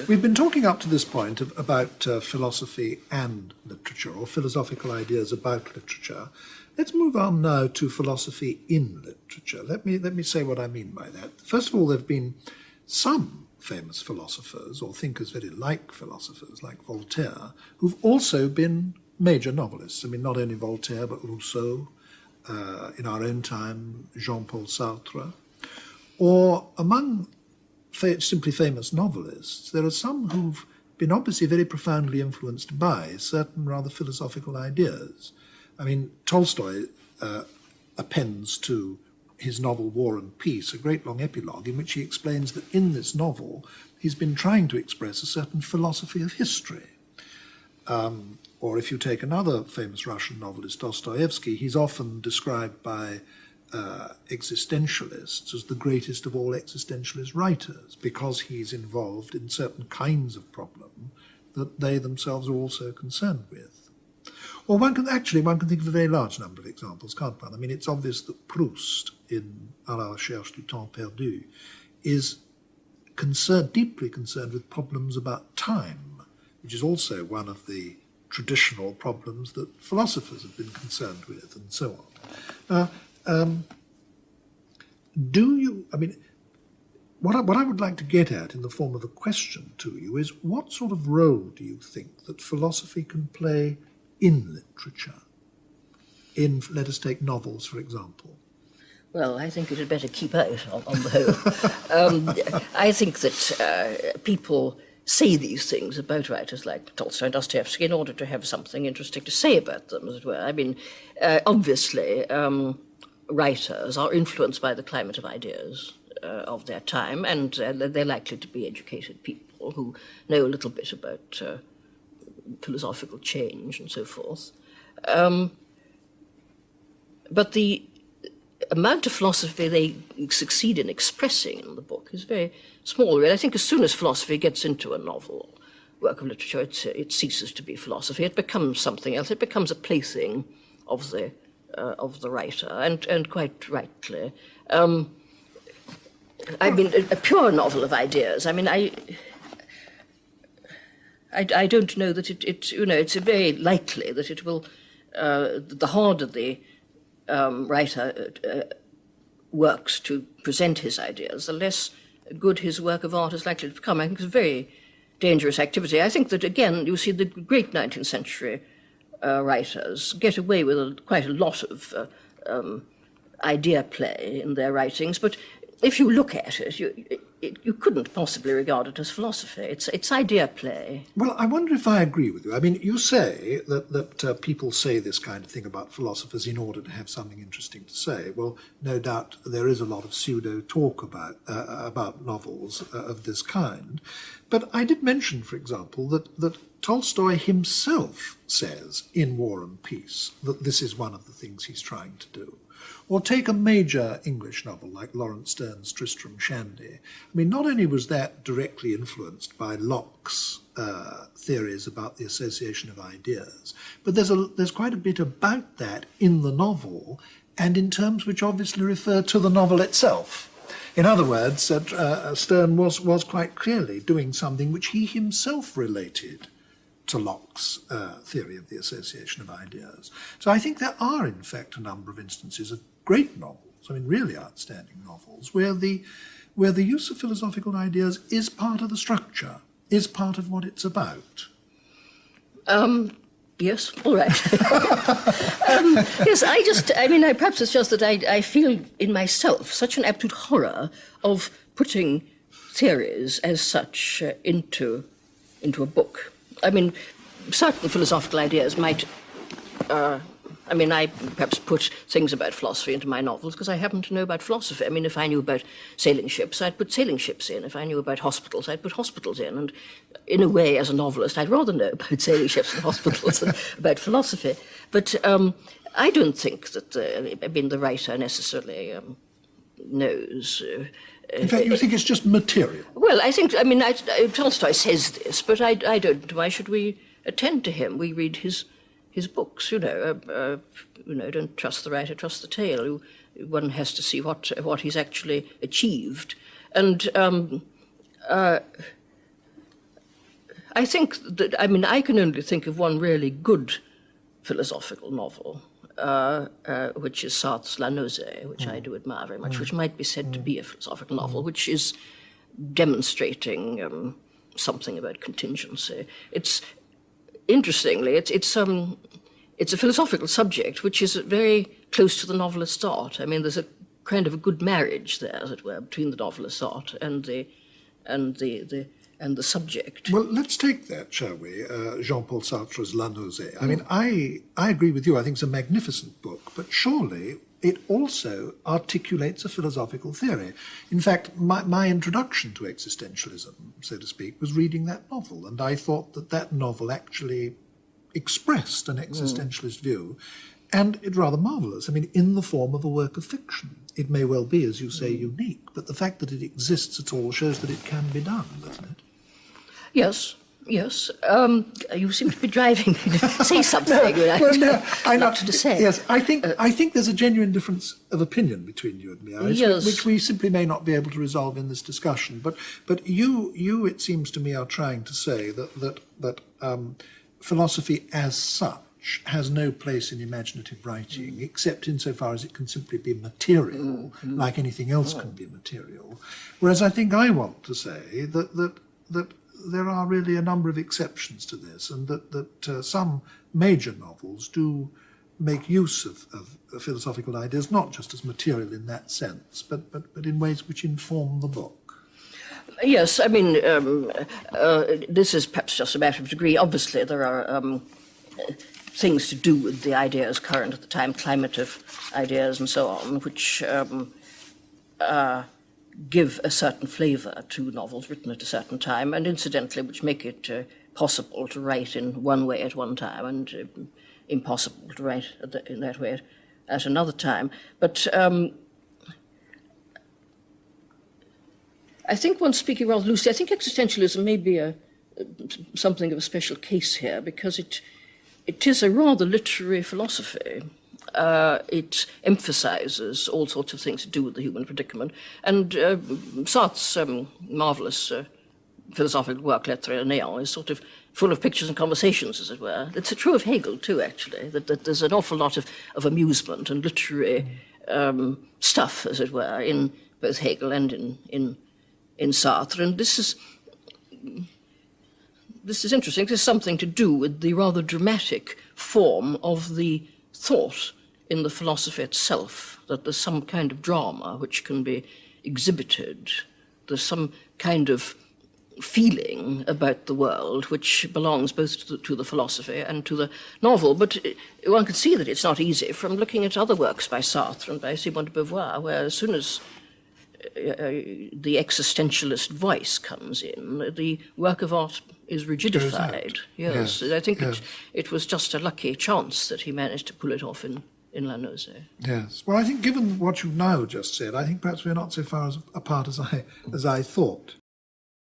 We've been talking up to this point about philosophy and literature, or philosophical ideas about literature. Let's move on now to philosophy in literature. Let me say what I mean by that. First of all, there have been some famous philosophers, or thinkers very like philosophers, like Voltaire, who've also been major novelists. I mean, not only Voltaire, but Rousseau, in our own time, Jean-Paul Sartre. Or among simply famous novelists, there are some who've been obviously very profoundly influenced by certain rather philosophical ideas. I mean, Tolstoy appends to his novel War and Peace a great long epilogue in which he explains that in this novel he's been trying to express a certain philosophy of history. Or if you take another famous Russian novelist, Dostoevsky, he's often described by existentialists as the greatest of all existentialist writers, because he's involved in certain kinds of problem that they themselves are also concerned with. Or one can think of a very large number of examples, can't one? I mean, it's obvious that Proust in À la recherche du temps perdu is deeply concerned with problems about time, which is also one of the traditional problems that philosophers have been concerned with, and so on. What I would like to get at in the form of a question to you is, what sort of role do you think that philosophy can play in literature? Let us take novels, for example. Well, I think you had better keep out on the whole. I think that people say these things about writers like Tolstoy and Dostoevsky in order to have something interesting to say about them, as it were. I mean, obviously, writers are influenced by the climate of ideas of their time, and they're likely to be educated people who know a little bit about philosophical change and so forth. But the amount of philosophy they succeed in expressing in the book is very small, really. I think as soon as philosophy gets into a novel, work of literature, it ceases to be philosophy. It becomes something else. It becomes a plaything of the writer, and quite rightly. I mean, a pure novel of ideas. I mean, I don't know that it's very likely that it will. The harder the writer works to present his ideas, the less good his work of art is likely to become. I think it's a very dangerous activity. I think that, again, you see the great 19th century writers get away with quite a lot of idea play in their writings, but if you look at it, you couldn't possibly regard it as philosophy. It's idea play. Well, I wonder if I agree with you. I mean, you say that people say this kind of thing about philosophers in order to have something interesting to say. Well, no doubt there is a lot of pseudo-talk about novels of this kind. But I did mention, for example, that Tolstoy himself says in War and Peace that this is one of the things he's trying to do. Or take a major English novel like Laurence Sterne's Tristram Shandy. I mean, not only was that directly influenced by Locke's theories about the association of ideas, but there's quite a bit about that in the novel, and in terms which obviously refer to the novel itself. In other words, Sterne was quite clearly doing something which he himself related to Locke's theory of the association of ideas. So I think there are, in fact, a number of instances of great novels, I mean really outstanding novels, where the use of philosophical ideas is part of the structure, is part of what it's about. Yes, all right. Yes, perhaps it's just that I feel in myself such an absolute horror of putting theories as such into a book. I mean, certain philosophical ideas might... I perhaps put things about philosophy into my novels because I happen to know about philosophy. I mean, if I knew about sailing ships, I'd put sailing ships in. If I knew about hospitals, I'd put hospitals in. And in a way, as a novelist, I'd rather know about sailing ships and hospitals than about philosophy. But I don't think that the writer necessarily knows... in fact, you think it's just material? Well, I think, Tolstoy says this, but I don't. Why should we attend to him? We read his books, don't trust the writer, trust the tale. One has to see what he's actually achieved. And I think that, I mean, I can only think of one really good philosophical novel, which is Sartre's La Nausée, which I do admire very much, which might be said to be a philosophical novel, which is demonstrating something about contingency. It's, interestingly, it's a philosophical subject which is very close to the novelist's art. I mean, there's a kind of a good marriage there, as it were, between the novelist's art and the subject. Well, let's take that, shall we? Jean-Paul Sartre's La Nausée. I mean, I agree with you. I think it's a magnificent book, but surely it also articulates a philosophical theory. In fact, my introduction to existentialism, so to speak, was reading that novel, and I thought that novel actually expressed an existentialist view, and it's rather marvellous. I mean, in the form of a work of fiction. It may well be, as you say, unique, but the fact that it exists at all shows that it can be done, doesn't it? Yes, yes. You seem to be driving me to say something. I'm not to say. Yes, I think there's a genuine difference of opinion between you and me, Iris, yes. which we simply may not be able to resolve in this discussion. But you, it seems to me, are trying to say that philosophy as such has no place in imaginative writing, except insofar as it can simply be material, like anything else can be material. Whereas I think I want to say that there are really a number of exceptions to this, and that some major novels do make use of philosophical ideas, not just as material in that sense, but in ways which inform the book. Yes, I mean, this is perhaps just a matter of degree. Obviously, there are things to do with the ideas current at the time, climative ideas and so on, which give a certain flavour to novels written at a certain time, and incidentally, which make it possible to write in one way at one time and impossible to write in that way at another time. But I think, once speaking rather loosely, I think existentialism may be something of a special case here, because it is a rather literary philosophy. It emphasises all sorts of things to do with the human predicament. And Sartre's marvellous philosophical work, L'être et le néant, is sort of full of pictures and conversations, as it were. It's true of Hegel, too, actually, that there's an awful lot of amusement and literary stuff, as it were, in both Hegel and in Sartre. And this is interesting. This has something to do with the rather dramatic form of the thought in the philosophy itself, that there's some kind of drama which can be exhibited. There's some kind of feeling about the world which belongs both to the philosophy and to the novel. But one can see that it's not easy from looking at other works by Sartre and by Simone de Beauvoir, where as soon as the existentialist voice comes in, the work of art is rigidified. Yes, I think it was just a lucky chance that he managed to pull it off in La Nausée. Yes. Well, I think given what you've now just said, I think perhaps we're not so far apart as I thought.